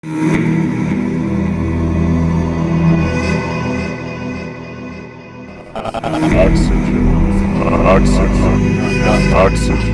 Oxygen. Oxygen.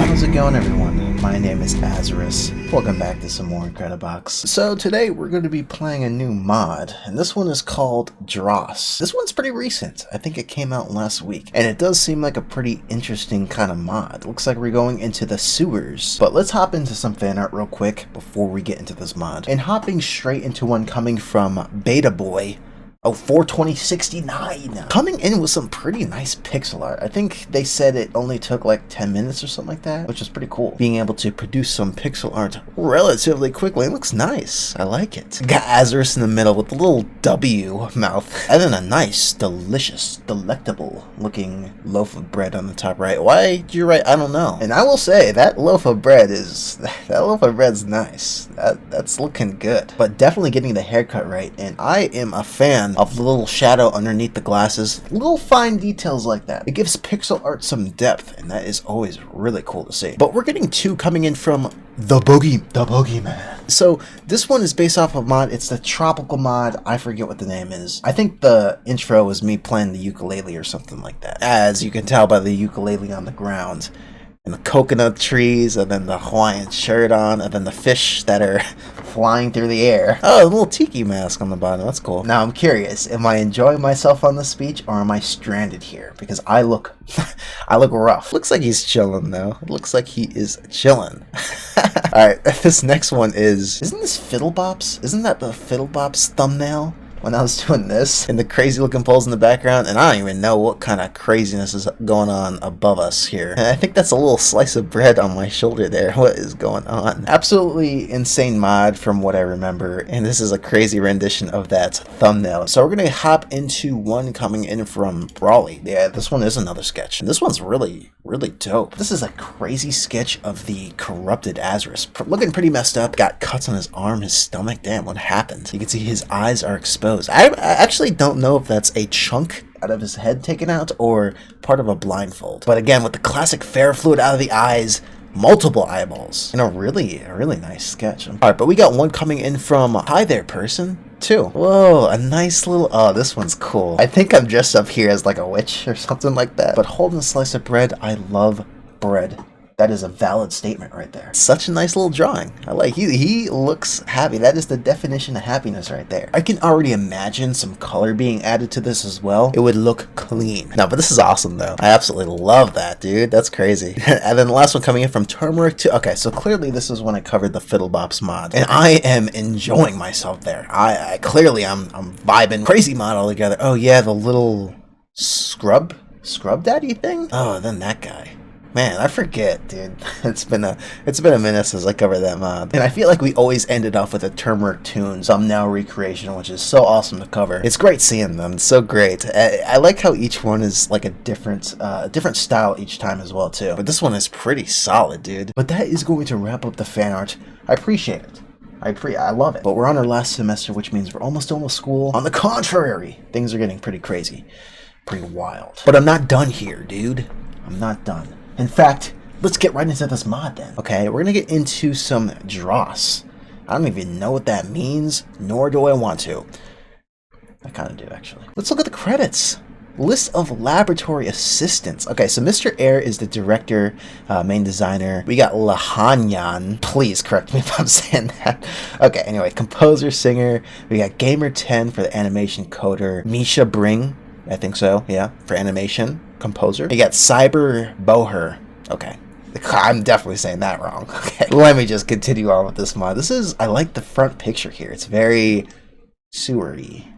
How's it going, everyone? My name is Azarus. Welcome back to some more Incredibox. So today we're going to be playing a new mod, and this one is called Dross. This one's pretty recent. I think it came out last week, and it does seem like a pretty interesting kind of mod. Looks like we're going into the sewers. But let's hop into some fan art real quick before we get into this mod. And hopping straight into one coming from Beta Boy. Oh, 42069. Coming in with some pretty nice pixel art. I think they said it only took like 10 minutes or something like that, which is pretty cool. Being able to produce some pixel art relatively quickly. It looks nice. I like it. Got Azarus in the middle with the little W mouth. And then a nice, delicious, delectable looking loaf of bread on the top right. Why did you write? I don't know. And I will say that loaf of bread's nice. That's looking good. But definitely getting the haircut right. And I am a fan of the little shadow underneath the glasses, little fine details like that. It gives pixel art some depth, and that is always really cool to see. But we're getting two coming in from the Boogeyman. So this one is based off of mod. It's the tropical mod. I forget what the name is. I think the intro was me playing the ukulele or something like that. As you can tell by the ukulele on the ground, and the coconut trees, and then the Hawaiian shirt on, and then the fish that are flying through the air. Oh, a little tiki mask on the bottom. That's cool. Now I'm curious, am I enjoying myself on this beach, or am I stranded here? Because I look rough. Looks like he's chilling though. It looks like he is chilling. Alright, this next one isn't this Fiddlebops? Isn't that the Fiddlebops thumbnail? When I was doing this, and the crazy looking poles in the background, and I don't even know what kind of craziness is going on above us here. And I think that's a little slice of bread on my shoulder there. What is going on? Absolutely insane mod from what I remember, and this is a crazy rendition of that thumbnail. So we're gonna hop into one coming in from Brawley. Yeah, this one is another sketch. And this one's really dope. This is a crazy sketch of the corrupted Azarus. Looking pretty messed up. Got cuts on his arm, his stomach. Damn, what happened? You can see his eyes are exposed. I actually don't know if that's a chunk out of his head taken out or part of a blindfold. But again, with the classic fair fluid out of the eyes, multiple eyeballs, and a really nice sketch. Alright, but we got one coming in from Hi There Person too. Whoa, a nice little, oh, this one's cool. I think I'm dressed up here as like a witch or something like that. But holding a slice of bread, I love bread. That is a valid statement right there. Such a nice little drawing. I like, he looks happy. That is the definition of happiness right there. I can already imagine some color being added to this as well. It would look clean. No, but this is awesome though. I absolutely love that, dude. That's crazy. And then the last one coming in from Turmeric 2. Okay, so clearly this is when I covered the Fiddlebops mod. And I am enjoying myself there. I'm vibing. Crazy mod altogether. Oh yeah, the little scrub daddy thing? Oh, then that guy. Man, I forget, dude. It's been a minute since I covered that mod. And I feel like we always ended off with a Turmeric Tune thumbnail recreation, which is so awesome to cover. It's great seeing them. It's so great. I like how each one is like a different style each time as well, too. But this one is pretty solid, dude. But that is going to wrap up the fan art. I appreciate it. I love it. But we're on our last semester, which means we're almost done with school. On the contrary, things are getting pretty crazy. Pretty wild. But I'm not done here, dude. I'm not done. In fact, let's get right into this mod then. Okay, we're gonna get into some Dross. I don't even know what that means, nor do I want to. I kind of do, actually. Let's look at the credits. List of laboratory assistants. Okay, so Mr. Air is the director, main designer. We got Lahanyan. Please correct me if I'm saying that. Okay, anyway, composer, singer. We got Gamer10 for the animation coder. Misha Bring, I think so, yeah, for animation. Composer. You got Cyber Boher. Okay. I'm definitely saying that wrong. Okay. Let me just continue on with this mod. I like the front picture here. It's very sewer-y.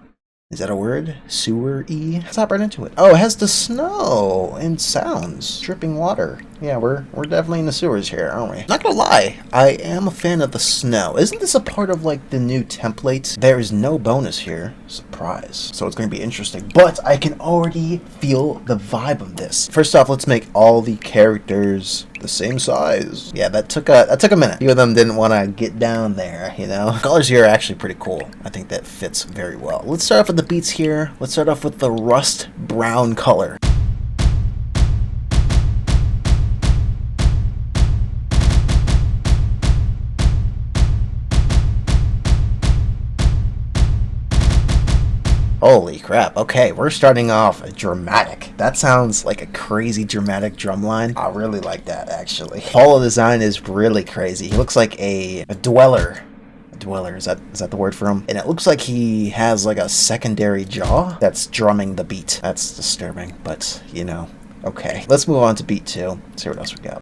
Is that a word? Sewer-y? Let's hop right into it. Oh, it has the snow and sounds. Dripping water. Yeah, we're definitely in the sewers here, aren't we? Not gonna lie, I am a fan of the snow. Isn't this a part of like the new template? There is no bonus here. Surprise. So it's gonna be interesting. But I can already feel the vibe of this. First off, let's make all the characters the same size. Yeah, that took a minute. A few of them didn't want to get down there, you know. Colors here are actually pretty cool. I think that fits very well. Let's start off with the beats here. Let's start off with the rust brown color. crap. Okay, we're starting off dramatic. That sounds like a crazy dramatic drum line. I really like that, actually. Polo design is really crazy. He looks like a dweller. Dweller, is that the word for him? And it looks like he has like a secondary jaw that's drumming the beat. That's disturbing, but you know, okay. Let's move on to beat 2. See what else we got.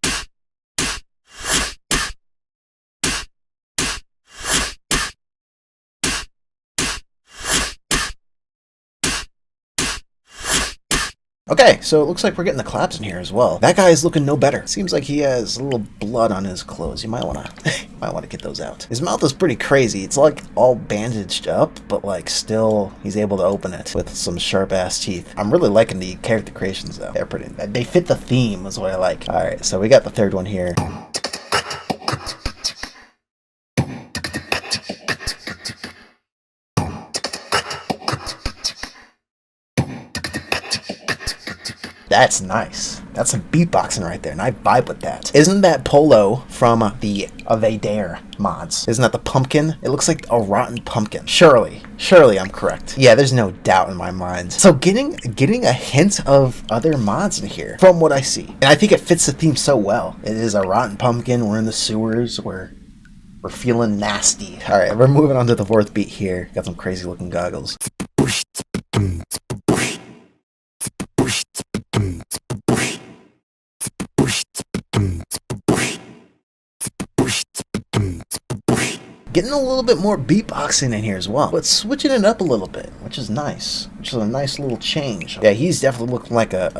Okay, so it looks like we're getting the claps in here as well. That guy is looking no better. Seems like he has a little blood on his clothes. You might wanna get those out. His mouth is pretty crazy. It's like all bandaged up, but like still he's able to open it with some sharp ass teeth. I'm really liking the character creations though. They fit the theme is what I like. Alright, so we got the third one here. That's nice. That's some beatboxing right there, and I vibe with that. Isn't that Polo from the Avader mods? Isn't that the pumpkin? It looks like a rotten pumpkin. Surely I'm correct. Yeah, there's no doubt in my mind. So getting a hint of other mods in here from what I see. And I think it fits the theme so well. It is a rotten pumpkin, we're in the sewers, we're feeling nasty. Alright, we're moving on to the 4th beat here. Got some crazy looking goggles. Getting a little bit more beatboxing in here as well, but switching it up a little bit, which is nice. Which is a nice little change. Yeah, he's definitely looking like a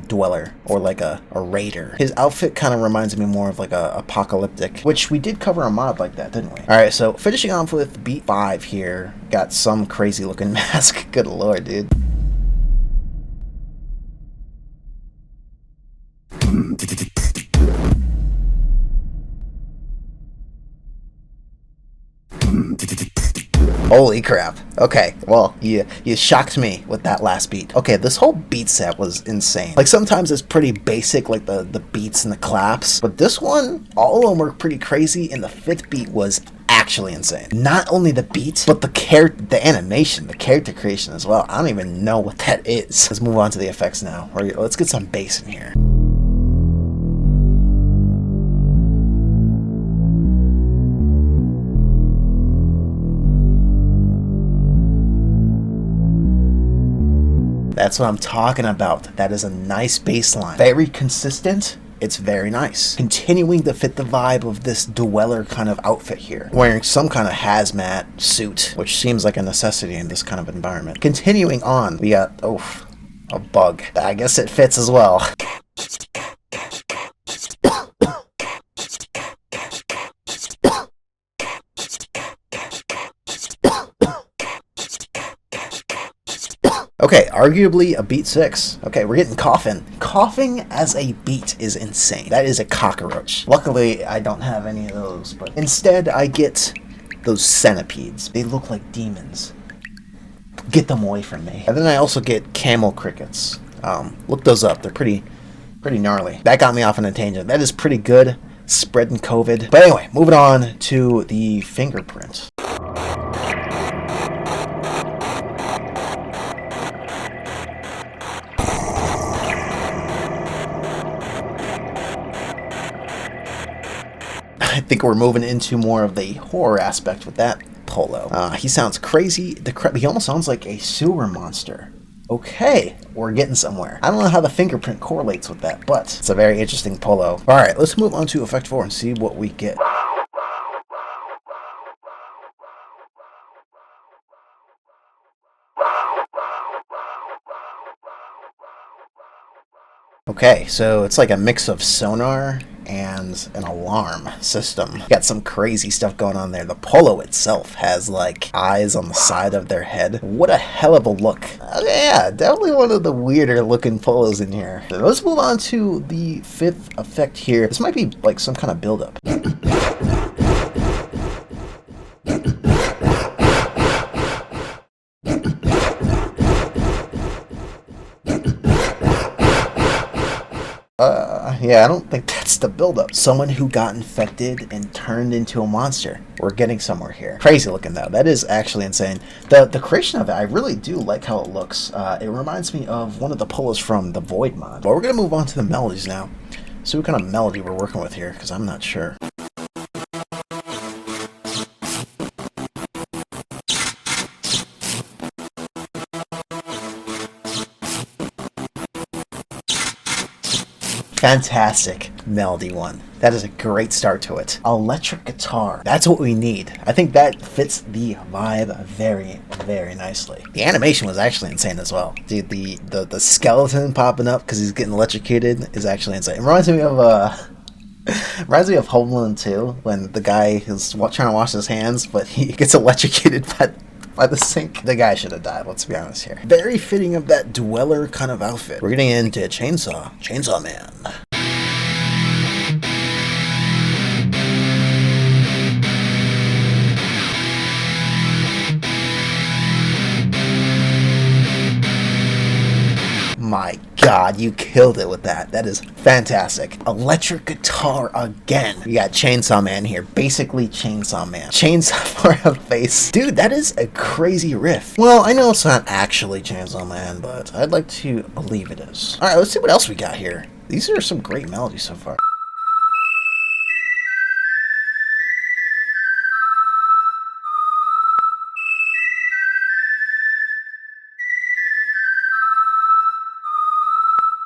dweller or like a raider. His outfit kind of reminds me more of like a apocalyptic, which we did cover a mod like that, didn't we? All right, so finishing off with beat 5 here. Got some crazy looking mask. Good lord, dude. Holy crap. Okay, well, you shocked me with that last beat. Okay, this whole beat set was insane. Like, sometimes it's pretty basic, like the beats and the claps, but this one, all of them were pretty crazy, and the 5th beat was actually insane. Not only the beat, but the animation, the character creation as well. I don't even know what that is. Let's move on to the effects now. Let's get some bass in here. That's what I'm talking about. That is a nice bass line. Very consistent. It's very nice. Continuing to fit the vibe of this dweller kind of outfit here. Wearing some kind of hazmat suit, which seems like a necessity in this kind of environment. Continuing on, we got, a bug. I guess it fits as well. Okay, arguably a beat 6. Okay, we're getting coughing. Coughing as a beat is insane. That is a cockroach. Luckily, I don't have any of those, but instead I get those centipedes. They look like demons. Get them away from me. And then I also get camel crickets. Look those up. They're pretty gnarly. That got me off on a tangent. That is pretty good. Spreading COVID. But anyway, moving on to the fingerprint. I think we're moving into more of the horror aspect with that Polo. He sounds crazy. He almost sounds like a sewer monster. Okay, we're getting somewhere. I don't know how the fingerprint correlates with that, but it's a very interesting Polo. Alright, let's move on to Effect 4 and see what we get. Okay, so it's like a mix of sonar and an alarm system. Got some crazy stuff going on there. The Polo itself has like eyes on the side of their head. What a hell of a look. Yeah, definitely one of the weirder looking Polos in here. So let's move on to the 5th effect here. This might be like some kind of buildup. Yeah, I don't think that's the buildup. Someone who got infected and turned into a monster. We're getting somewhere here. Crazy looking though. That is actually insane. The creation of it, I really do like how it looks. It reminds me of one of the Polos from the Void mod. But we're gonna move on to the melodies now. See what kind of melody we're working with here, because I'm not sure. Fantastic melody one. That is a great start to it. Electric guitar. That's what we need. I think that fits the vibe very, very nicely. The animation was actually insane as well. Dude, the skeleton popping up because he's getting electrocuted is actually insane. It reminds me of Home Alone 2 when the guy is trying to wash his hands, but he gets electrocuted by the sink. The guy should have died, let's be honest here. Very fitting of that dweller kind of outfit. We're getting into Chainsaw Man. My god, you killed it with that. That is fantastic. Electric guitar again. We got Chainsaw Man here. Basically Chainsaw Man. Chainsaw for a face. Dude, that is a crazy riff. Well, I know it's not actually Chainsaw Man, but I'd like to believe it is. Alright, let's see what else we got here. These are some great melodies so far.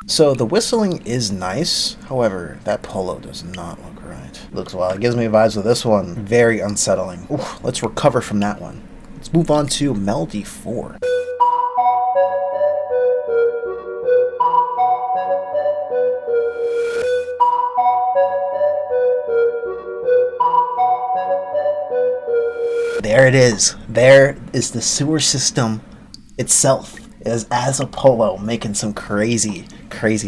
So the whistling is nice, however, that polo does not look right. Looks wild. It gives me vibes of this one. Very unsettling. Ooh, let's recover from that one. Let's move on to Melody 4. There it is. There is the sewer system itself. As a polo making some crazy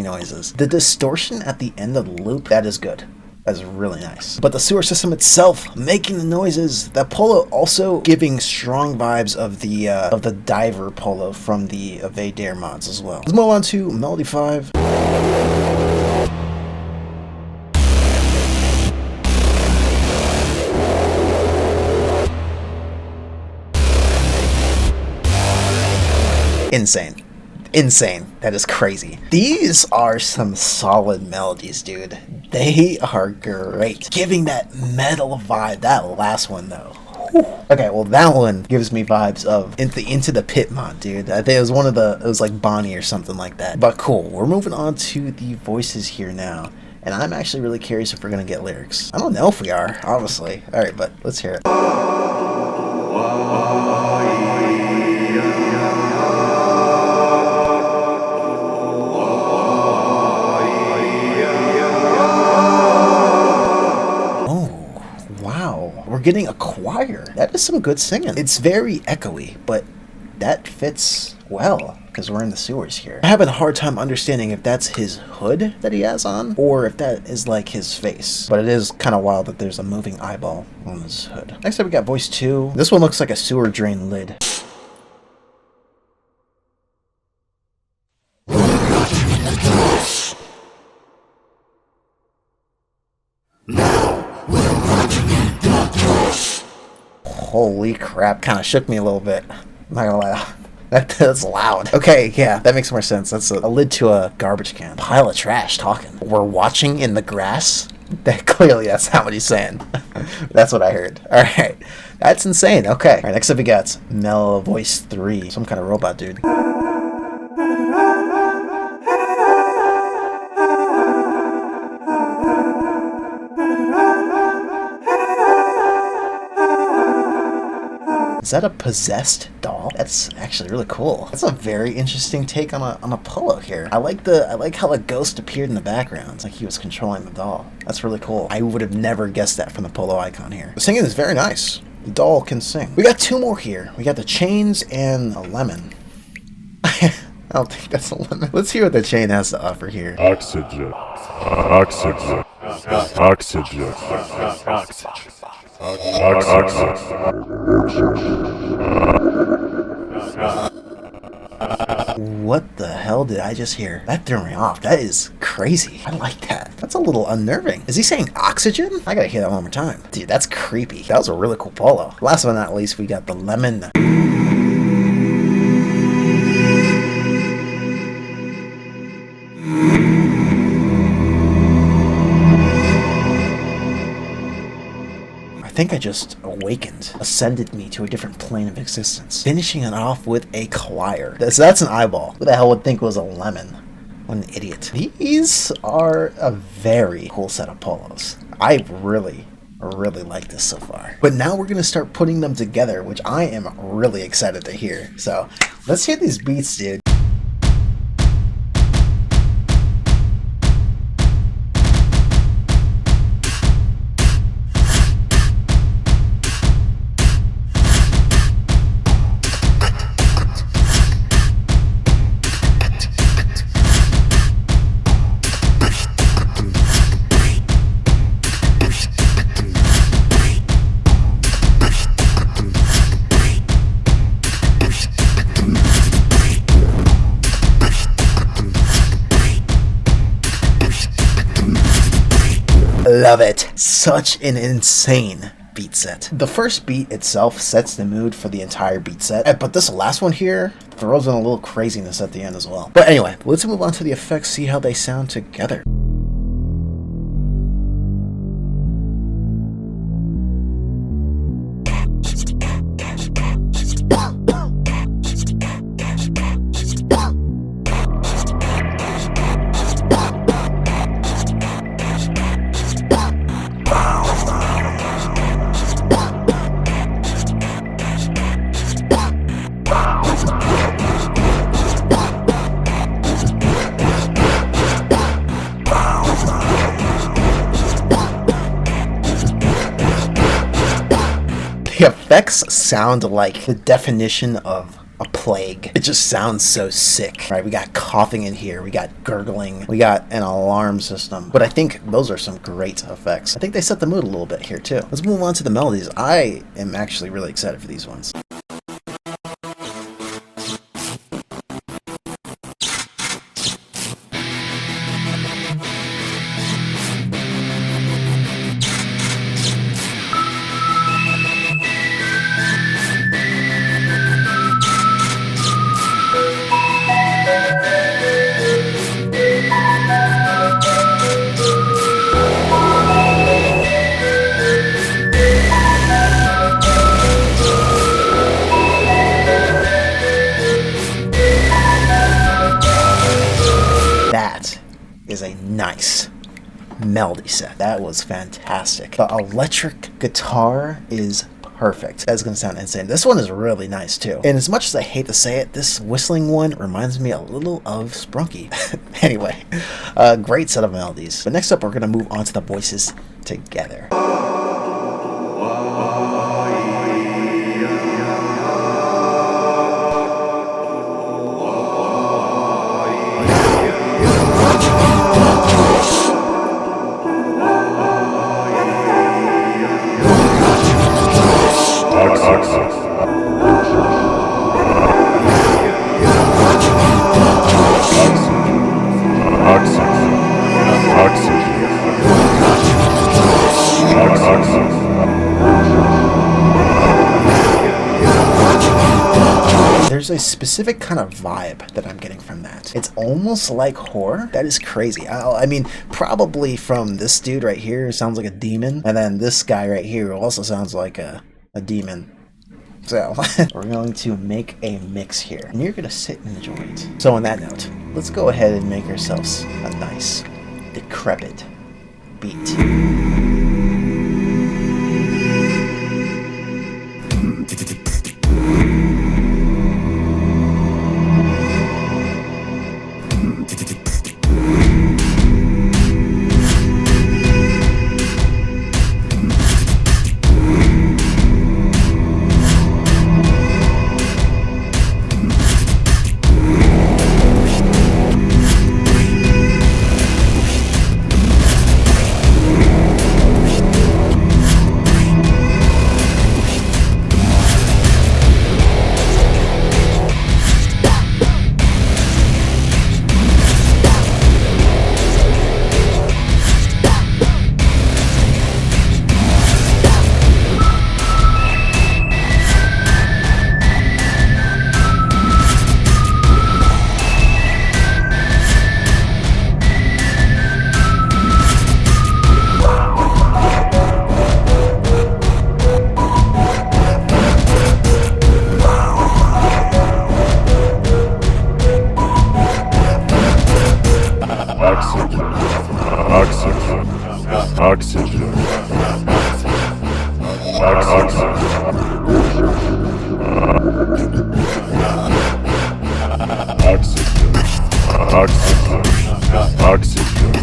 noises. The distortion at the end of the loop, that is good. That is really nice. But the sewer system itself making the noises. That polo also giving strong vibes of the diver polo from the Evade Dare mods as well. Let's move on to Melody 5. Insane. That is crazy. These are some solid melodies, dude. They are great. Giving that metal vibe. That last one, though. Whew. Okay, well, that one gives me vibes of Into the Pit mod, dude. I think it was it was like Bonnie or something like that. But cool. We're moving on to the voices here now. And I'm actually really curious if we're going to get lyrics. I don't know if we are, honestly. All right, but let's hear it. We're getting a choir. That is some good singing. It's very echoey, but that fits well because we're in the sewers here. I'm having a hard time understanding if that's his hood that he has on or if that is like his face. But it is kind of wild that there's a moving eyeball on his hood. Next up we got voice 2. This one looks like a sewer drain lid. Holy crap, kind of shook me a little bit. I'm not gonna lie. That's loud. Okay, yeah, that makes more sense. That's a lid to a garbage can. Pile of trash talking. We're watching in the grass? That's not what he's saying. That's what I heard. Alright, that's insane. Okay. Alright, next up we got voice 3. Some kind of robot dude. Is that a possessed doll? That's actually really cool. That's a very interesting take on a polo here. I like how the ghost appeared in the background. It's like he was controlling the doll. That's really cool. I would have never guessed that from the polo icon here. The singing is very nice. The doll can sing. We got 2 more here. We got the chains and a lemon. I don't think that's a lemon. Let's hear what the chain has to offer here. Oxygen. Oxygen. Oxygen. Oxygen. What the hell did I just hear? That threw me off. That is crazy. I like that. That's a little unnerving. Is he saying oxygen? I gotta hear that one more time. Dude, that's creepy. That was a really cool polo. Last but not least, we got the lemon. I think I just awakened, ascended me to a different plane of existence, finishing it off with a choir. That's an eyeball. Who the hell would think it was a lemon? What an idiot. These are a very cool set of polos. I really like this so far. But now we're going to start putting them together, which I am really excited to hear. So let's hear these beats, dude. Love it. Such an insane beat set. The first beat itself sets the mood for the entire beat set, but this last one here throws in a little craziness at the end as well. But anyway, let's move on to the effects, see how they sound together. The effects sound like the definition of a plague. It just sounds so sick. Right, we got coughing in here, we got gurgling, we got an alarm system. But I think those are some great effects. I think they set the mood a little bit here too. Let's move on to the melodies. I am actually really excited for these ones. Is a nice melody set. That was fantastic. The electric guitar is perfect. That's gonna sound insane. This one is really nice too. And as much as I hate to say it, this whistling one reminds me a little of Sprunky. Anyway, great set of melodies. But next up, we're gonna move on to the voices together. There's a specific kind of vibe that I'm getting from that. It's almost like horror. That is crazy. I mean, probably from this dude right here sounds like a demon, and then this guy right here also sounds like a demon. So we're going to make a mix here, and you're gonna sit and enjoy it. So on that note, let's go ahead and make ourselves a nice decrepit beat. Oxygen. Oxygen. Oxygen. Oxygen. Oxygen. Oxygen.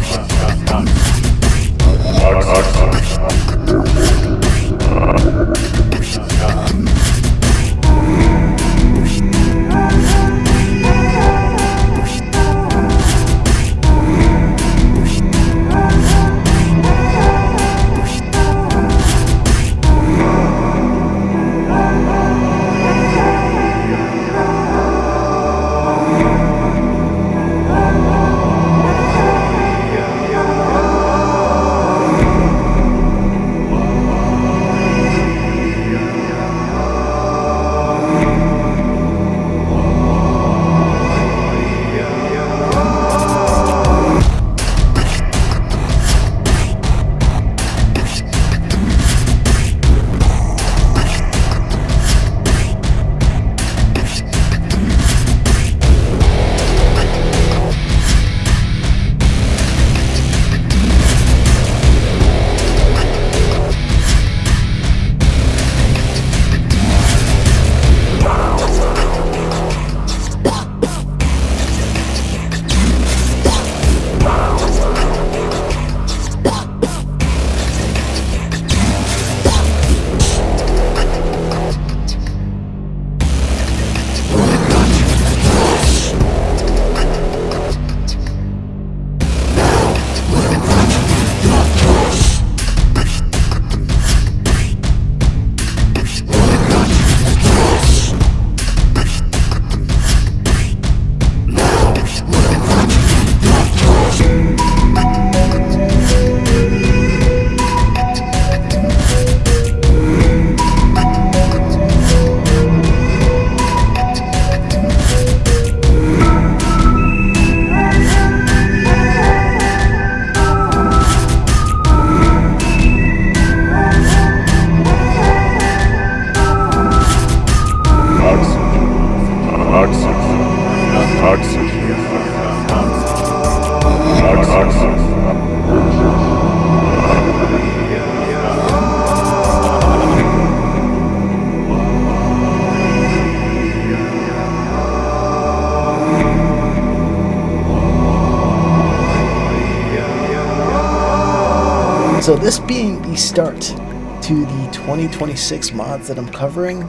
So this being the start to the 2026 mods that I'm covering,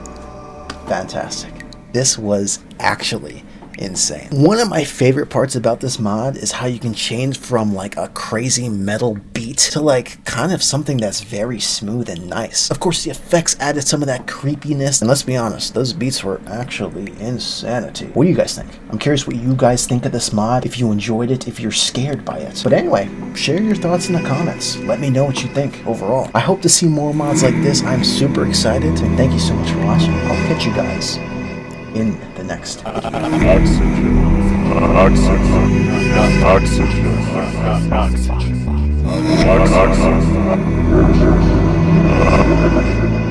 fantastic. This was actually insane. One of my favorite parts about this mod is how you can change from like a crazy metal beat to like kind of something that's very smooth and nice. Of course, the effects added some of that creepiness, and let's be honest, those beats were actually insanity. What do you guys think? I'm curious what you guys think of this mod, if you enjoyed it, if you're scared by it. But anyway, share your thoughts in the comments. Let me know what you think overall. I hope to see more mods like this. I'm super excited, and thank you so much for watching. I'll catch you guys in the next. Oxygen. Oxygen. Oxygen. Oxygen. Oxygen.